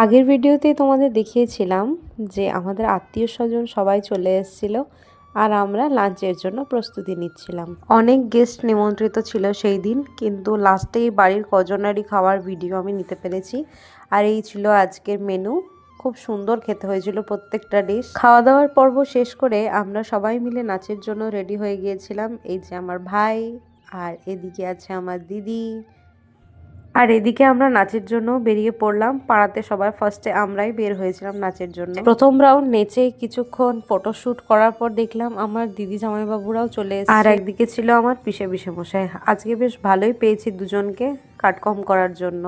আগের ভিডিওতে তোমাদের দেখিয়েছিলাম যে আমাদের আত্মীয়-স্বজন সবাই চলে এসেছিল আর আমরা লাঞ্চের জন্য প্রস্তুতি নিচ্ছিলাম। অনেক গেস্ট নিমন্ত্রিত ছিল সেই দিন, কিন্তু লাস্টেই বাড়ির কজনেরই খাওয়ার ভিডিও আমি নিতে পেরেছি। আর এই ছিল আজকের মেনু। খুব সুন্দর খেতে হয়েছিল প্রত্যেকটা ডিশ। খাওয়া দাওয়ার পর্ব শেষ করে আমরা সবাই মিলে নাচের জন্য রেডি হয়ে গিয়েছিলাম। এই যে আমার ভাই, আর এদিকে আছে আমার দিদি, আর এদিকে আমরা নাচের জন্য বেরিয়ে পড়লাম। পাড়াতে সবাই ফার্স্টে আমরাই বের হয়েছিলাম নাচের জন্য। প্রথম রাউন্ড নেচে কিছুক্ষণ ফটোশুট করার পর দেখলাম আমার দিদি জামাইবাবুরাও চলে এসেছে, আর একদিকে ছিল আমার পিসে মশাই। আজকে বেশ ভালোই পেয়েছি দুজনকে কাট কম করার জন্য।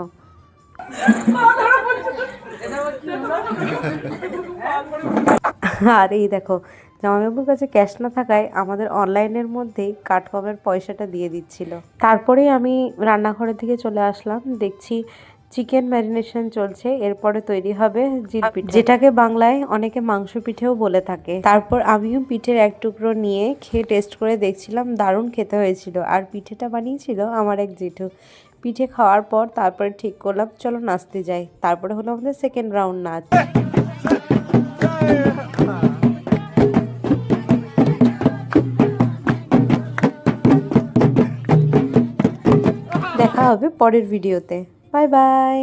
আর এই দেখো, জামাইবাবুর কাছে ক্যাশ না থাকায় আমাদের অনলাইনের মধ্যেই কাটকমের পয়সাটা দিয়ে দিচ্ছিল। তারপরেই আমি রান্নাঘরের দিকে চলে আসলাম। দেখছি চিকেন ম্যারিনেশন চলছে, এরপরে তৈরি হবে জিলপিঠে, যেটাকে বাংলায় অনেকে মাংস পিঠেও বলে থাকে। তারপর আমিও পিঠের এক টুকরো নিয়ে খেয়ে টেস্ট করে দেখছিলাম, দারুণ খেতে হয়েছিল। আর পিঠেটা বানিয়েছিল আমার এক জেঠু। পিঠে খাওয়ার পর তারপরে ঠিক করলাম চলো নাচতে যাই। তারপরে হলো আমাদের সেকেন্ড রাউন্ড নাচ। দেখা হবে পরের ভিডিওতে। Bye bye.